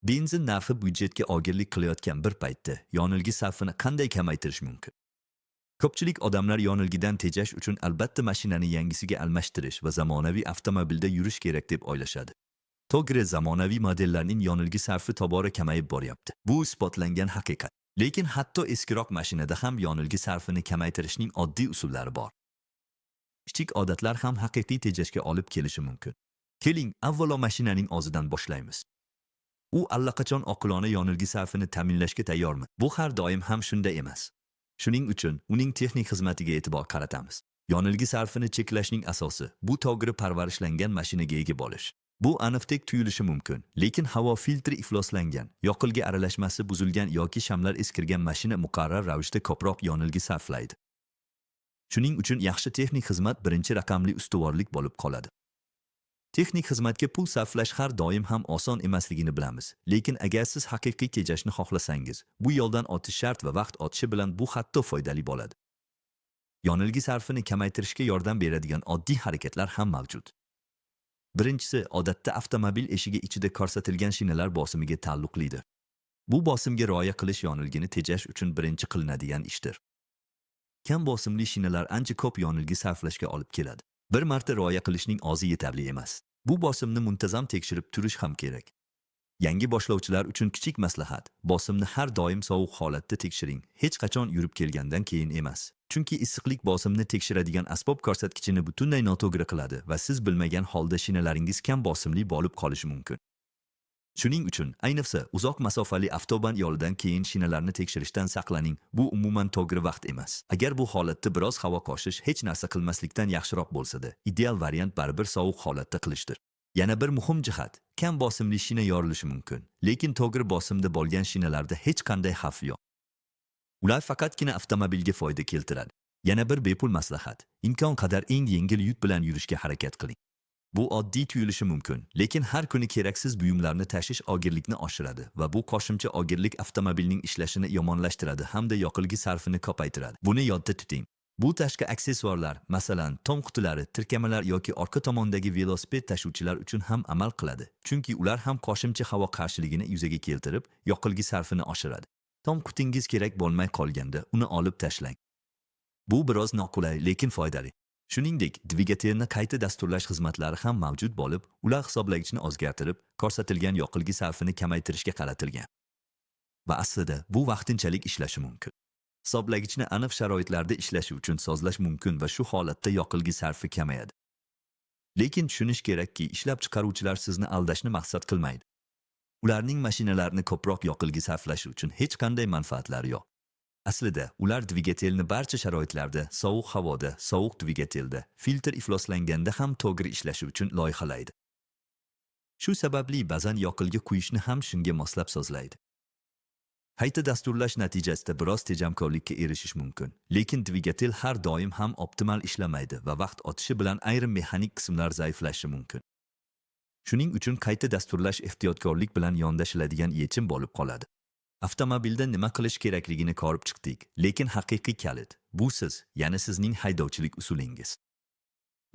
Benzin narxi byudjetga og'irlik qilayotgan bir paytda yonilgi sarfini qanday kamaytirish mumkin? Ko'pchilik odamlar yonilgidan tejash uchun albatta mashinani yangisiga almashtirish va zamonaviy avtomobilda yurish kerak deb o'ylashadi. To'g'ri, zamonaviy modellarning yonilgi sarfi tobora kamayib boryapti. Bu isbotlangan haqiqat. Lekin hatto eskiroq mashinada ham yonilgi sarfini kamaytirishning oddiy usullari bor. Kichik odatlar ham haqiqiy tejashga olib kelishi mumkin. Keling, avvalo mashinaning o'zidan boshlaymiz. U allaqachon oqilona yonilgi sarfini ta'minlashga tayyormi? Bu har doim ham shunday emas. Shuning uchun uning texnik xizmatiga e'tibor qaratamiz. Yonilgi sarfini cheklashning asosi bu to'g'ri parvarishlangan mashinaga ega bo'lish. Bu aniqdek tuyulishi mumkin, lekin havo filtri ifloslangan, yoqilg'i aralashmasi buzilgan yoki shamlar eskirgan mashina muqarrar ravishda ko'proq yonilgi sarflaydi. Shuning uchun yaxshi texnik xizmat birinchi raqamli ustuvorlik bo'lib qoladi. Texnik xizmatga pul sarflash har doim ham oson emasligini bilamiz, lekin agar siz haqiqiy tejashni xohlasangiz, bu yo'ldan o'tish shart va vaqt o'tishi bilan bu hatto foydali bo'ladi. Yonilgi sarfini kamaytirishga yordam beradigan oddiy harakatlar ham mavjud. Birinchisi, odatda avtomobil eshigi ichida ko'rsatilgan shinalar bosimiga taalluqlidir. Bu bosimga rioya qilish yonilgini tejash uchun birinchi qilinadigan ishdir. Kam bosimli shinalar ancha ko'p yonilgi sarflashga olib keladi. Bir marta rioya qilishning o'zi yetarli emas. Bu bosimni muntazam tekshirib turish ham kerak. Yangi boshlovchilar uchun kichik maslahat: bosimni har doim sovuq holatda tekshiring, hech qachon yurib kelgandan keyin emas. Chunki issiqlik bosimni tekshiradigan asbob ko'rsatkichini butunlay noto'g'ri qiladi va siz bilmagan holda shinalaringiz kam bosimli bo'lib qolishi mumkin. Shuning uchun, ayniqsa uzoq masofali avtoban yo'lidan keyin shinalarni tekshirishdan saqlaning. Bu umuman to'g'ri vaqt emas. Agar bu holatda biroz havo qoshish hech narsa qilmaslikdan yaxshiroq bo'lsa-da, ideal variant baribir sovuq holatda qilishdir. Yana bir muhim jihat: kam bosimli shina yorilishi mumkin, lekin to'g'ri bosimda bo'lgan shinalarda hech qanday xavf yo'q. Ular faqatgina avtomobilga foyda keltiradi. Yana bir bepul maslahat: imkon qadar eng yengil yuk bilan yurishga harakat qiling. Bu oddiy tuyulishi mumkin, lekin har kuni keraksiz buyumlarni tashish og'irlikni oshiradi va bu qo'shimcha og'irlik avtomobilning ishlashini yomonlashtiradi hamda yoqilg'i sarfini ko'paytiradi. Buni yodda tuting. Bu tashqi aksessuarlar, masalan, tom qutilari, tirkamalar yoki orqa tomondagi velosiped tashuvchilar uchun ham amal qiladi, chunki ular ham qo'shimcha havo qarshiligini yuzaga keltirib, yoqilg'i sarfini oshiradi. Tom qutingiz kerak bo'lmay qolganda uni olib tashlang. Bu biroz noqulay, lekin foydali. Shuningdek, dvigatelni qayta dasturlash xizmatlari ham mavjud bo'lib, ular hisoblagichni o'zgartirib, ko'rsatilgan yoqilg'i sarfini kamaytirishga qaratilgan. Va aslida bu vaqtinchalik ishlashi mumkin. Hisoblagichni aniq sharoitlarda ishlashi uchun sozlash mumkin va shu holatda yoqilg'i sarfi kamayadi. Lekin tushunish kerakki, ishlab chiqaruvchilar sizni aldashni maqsad qilmaydi. Ularning mashinalarini ko'proq yoqilg'i sarflashi uchun hech qanday manfaatlari yo'q. Aslida ular dvigatelni barcha sharoitlarda, sovuq havoda, sovuq dvigatelda, filtr ifloslanganda ham to'g'ri ishlashi uchun loyihalaydi. Shu sababli ba'zan yoqilg'i quyishni ham shunga moslab sozlaydi. Qayta dasturlash natijasida biroz tejamkorlikka erishish mumkin, lekin dvigatel har doim ham optimal ishlamaydi va vaqt o'tishi bilan ayrim mexanik qismlar zaiflashi mumkin. Shuning uchun qayta dasturlash ehtiyotkorlik bilan yondashiladigan yechim bo'lib qoladi. Avtomobilda nima qilish kerakligini ko'rib chiqdik, lekin haqiqiy kalit bu siz, ya'ni sizning haydovchilik usulingiz.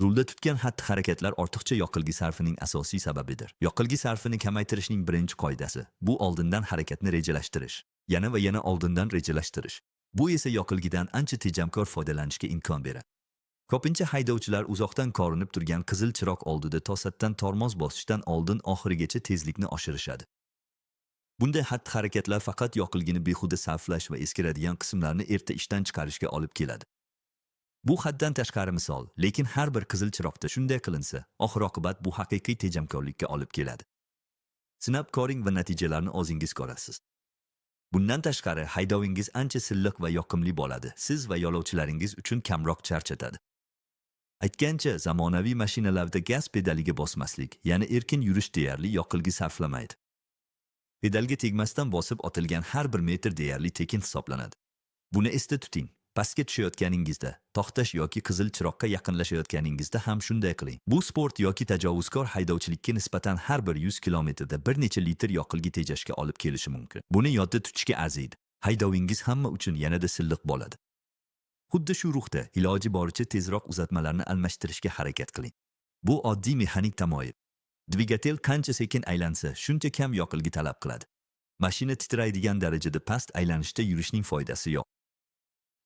Rulda tutgan xatti-harakatlar ortiqcha yoqilg'i sarfining asosiy sababidir. Yoqilg'i sarfini kamaytirishning birinchi qoidasi bu oldindan harakatni rejalashtirish, yana va yana oldindan rejalashtirish. Bu esa yoqilg'idan ancha tejamkor foydalanishga imkon beradi. Ko'pincha haydovchilar uzoqdan ko'rinib turgan qizil chiroq oldida to'satdan tormoz bosishdan oldin oxirigacha tezlikni oshirishadi. Bunday xatti-harakatlar faqat yoqilg'ini behuda sarflash va eskiradigan qismlarni erta ishdan chiqarishga olib keladi. Bu haddan tashqari misol, lekin har bir qizil chiroqda shunday qilinsa, oxir-oqibat bu haqiqiy tejamkorlikka olib keladi. Sinab ko'ring va natijalarni o'zingiz ko'rasiz. Bundan tashqari, haydovingiz ancha silliq va yoqimli bo'ladi. Siz va yo'lovchilaringiz uchun kamroq charchatadi. Aytgancha, zamonaviy mashinalarda gaz pedaliga bosmaslik, ya'ni erkin yurish deyarli yoqilg'i sarflamaydi. Pedalga tegmasdan bosib otilgan har bir metr deyarli tekin hisoblanadi. Buni esda tuting. Pastga tushayotganingizda, to'xtash yoki qizil chiroqqa yaqinlashayotganingizda ham shunday qiling. Bu sport yoki tajovuzkor haydovchilikka nisbatan har bir 100 kilometrda bir necha litr yoqilg'i tejashga olib kelishi mumkin. Buni yodda tutishga arziydi. Haydovingiz hamma uchun yanada silliq bo'ladi. Xuddi shu ruhda iloji boricha tezroq uzatmalarni almashtirishga harakat qiling. Bu oddiy mexanik tamoyil. Dvigatel qancha sekin aylansa, shuncha kam yoqilg'i talab qiladi. Mashina titraydigan darajada past aylanishda yurishning foydasi yo'q.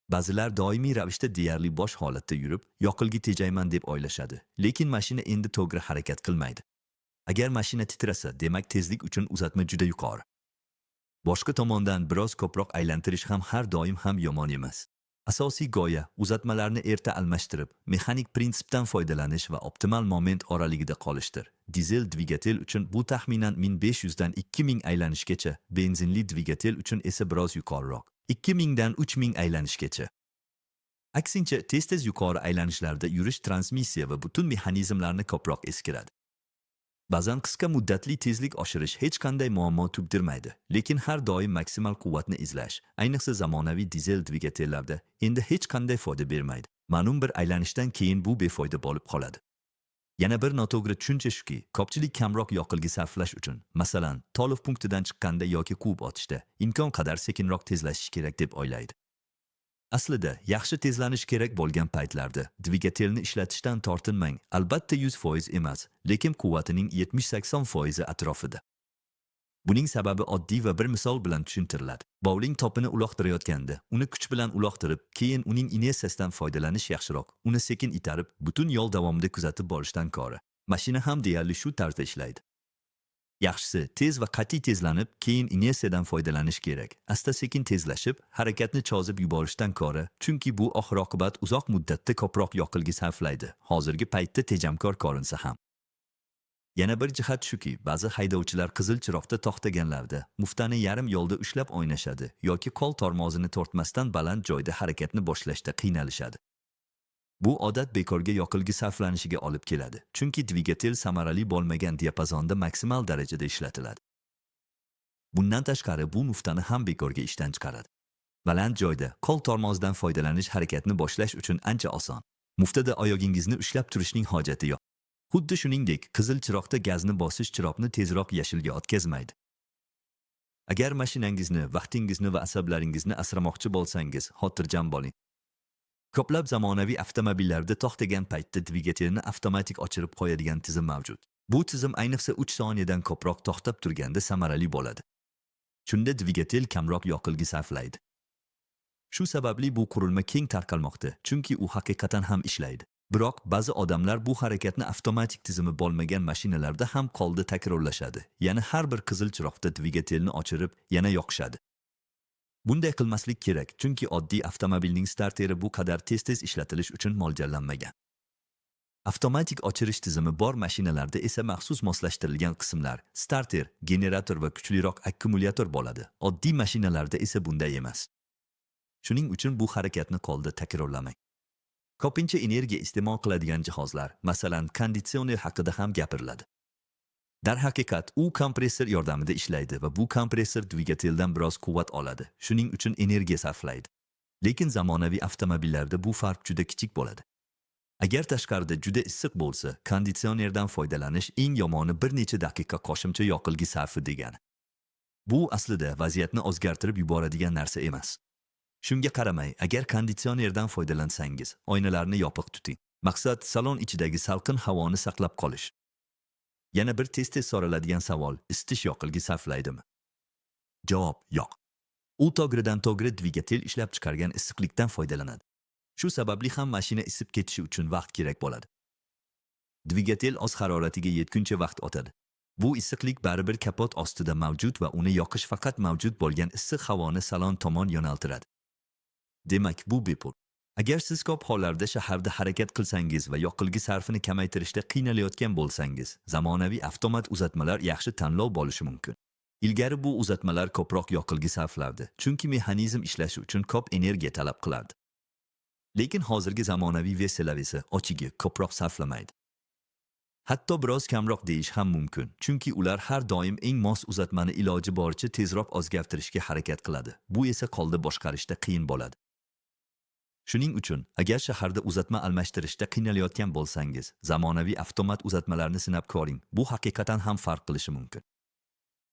Ba'zilar doimiy ravishda deyarli bosh holatda yurib, yoqilg'i tejayman deb o'ylashadi, lekin mashina endi to'g'ri harakat qilmaydi. Agar mashina titrasa, demak tezlik uchun uzatma juda yuqori. Boshqa tomondan biroz ko'proq aylantirish ham har doim ham yomon emas. Asosiy go'ya uzatmalarni erta almashtirib, mexanik prinsipdan foydalanish va optimal moment oraligida qolishdir. Dizel dvigatel uchun bu taxminan 1500 dan 2000 aylanishgacha, benzinli dvigatel uchun esa biroz yuqoriroq. 2000 dan 3000 aylanishgacha. Aksincha, tez-tez yuqori aylanishlarda yurish transmissiya va butun mexanizmlarni ko'proq eskiradi. Ba'zan qisqa muddatli tezlik oshirish hech qanday muammo tug'dirmaydi, lekin har doim maksimal quvvatni izlash, ayniqsa zamonaviy dizel dvigatellarda endi hech qanday foyda bermaydi. Ma'lum bir aylanishdan keyin bu befoyda bo'lib qoladi. Yana bir noto'g'ri tushuncha shuki, ko'pchilik kamroq yoqilg'i sarflash uchun, masalan, to'lov punktidan chiqqanda yoki quvib otishda imkon qadar sekinroq tezlashish kerak deb o'ylaydi. Aslida, yaxshi tezlanish kerak bo'lgan paytlarda dvigatelni ishlatishdan tortinmang. Albatta 100% emas, lekin quvvatining 70-80% atrofida. Buning sababi oddiy va bir misol bilan tushuntiriladi. Bowling topini uloqtirayotganda, uni kuch bilan uloqtirib, keyin uning inertsiyasidan foydalanish yaxshiroq. Uni sekin itarib, butun yo'l davomida kuzatib borishdan ko'ra. Mashina ham deyarli shu tarzda ishlaydi. Yaxshisi, tez va qat'iy tezlanib, keyin inersiyadan foydalanish kerak. Asta-sekin tezlashib, harakatni chozib yuborishdan ko'ra, chunki bu oxir-oqibat uzoq muddatda ko'proq yoqilg'i sarflaydi. Hozirgi paytda tejamkor ko'rinsa ham. Yana bir jihat shuki, ba'zi haydovchilar qizil chiroqda to'xtaganlarda muftani yarim yo'lda ushlab o'ynashadi yoki qo'l tormozini tortmasdan baland joyda harakatni boshlashda qiynalishadi. Bu odat bekorga yoqilg'i sarflanishiga olib keladi, chunki dvigatel samarali bo'lmagan diapazonda maksimal darajada ishlatiladi. Bundan tashqari bu muftani ham bekorga ishdan chiqaradi. Baland joyda qo'l tormozdan foydalanish harakatni boshlash uchun ancha oson. Muftada oyog'ingizni ushlab turishning hojati yo'q. Xuddi shuningdek, qizil chiroqda gazni bosish chiroqni tezroq yashilga o'tkazmaydi. Agar mashinangizni, vaqtingizni va asablaringizni asramoqchi bo'lsangiz, xotirjam bo'ling. Ko'plab zamonaviy avtomobillarda to'xtagan paytda dvigatelni avtomatik ochirib qo'yadigan tizim mavjud. Bu tizim ayniqsa 3 soniyadan ko'proq to'xtab turganda samarali bo'ladi. Shunda dvigatel kamroq yoqilg'i sarflaydi. Shu sababli bu qurilma keng tarqalmoqda, chunki u haqiqatan ham ishlaydi. Biroq ba'zi odamlar bu harakatni avtomatik tizimi bo'lmagan mashinalarda ham qo'lda takrorlashadi. Ya'ni har bir qizil chiroqda dvigatelni ochirib, yana yoqishadi. Bunday qilmaslik kerak, chunki oddiy avtomobilning starteri bu qadar tez-tez ishlatilish uchun mo'ljallanmagan. Avtomatik ochirish tizimi bor mashinalarda esa maxsus moslashtirilgan qismlar, starter, generator va kuchliroq akkumulyator bo'ladi. Oddiy mashinalarda esa bunday emas. Shuning uchun bu harakatni qo'lda takrorlamang. Ko'pincha energiya iste'mol qiladigan jihozlar, masalan, konditsioner haqida ham gapiriladi. Darhaqiqat, u kompressor yordamida ishlaydi va bu kompressor dvigateldan biroz quvvat oladi. Shuning uchun energiya sarflaydi. Lekin zamonaviy avtomobillarda bu farq juda kichik bo'ladi. Agar tashqarida juda issiq bo'lsa, konditsionerdan foydalanish eng yomoni bir necha daqiqa qo'shimcha yoqilg'i sarfi degani. Bu aslida vaziyatni o'zgartirib yuboradigan narsa emas. Shunga qaramay, agar konditsionerdan foydalansangiz, oynalarni yopiq tuting. Maqsad salon ichidagi salqin havoni saqlab qolish. Yana bir tez-tez so'raladigan savol, isitish yoqilg'i sarflaydimi? Javob: yo'q. U to'g'ridan-to'g'ri dvigatel ishlab chiqargan issiqlikdan foydalanadi. Shu sababli ham mashina isib ketishi uchun vaqt kerak bo'ladi. Dvigatel o'z haroratiga yetguncha vaqt o'tadi. Bu issiqlik baribir kapot ostida mavjud va uni yoqish faqat mavjud bo'lgan issiq havoni salon tomon yo'naltiradi. Demak, bu bepul. Agar siz ko'p hollarda shaharda harakat qilsangiz va yoqilg'i sarfini kamaytirishda qiynalayotgan bo'lsangiz, zamonaviy avtomat uzatmalar yaxshi tanlov bo'lishi mumkin. Ilgari bu uzatmalar ko'proq yoqilg'i sarflardi, chunki mexanizm ishlashi uchun ko'p energiya talab qilardi. Lekin hozirgi zamonaviy versiyalar esa ochiga ko'proq sarflamaydi. Hatto biroz kamroq deyish ham mumkin, chunki ular har doim eng mos uzatmani iloji boricha tezroq o'zgartirishga harakat qiladi. Bu esa qo'lda boshqarishda qiyin bo'ladi. Shuning uchun, agar shaharda uzatma almashtirishda qiynalayotgan bo'lsangiz, zamonaviy avtomat uzatmalarni sinab ko'ring. Bu haqiqatan ham farq qilishi mumkin.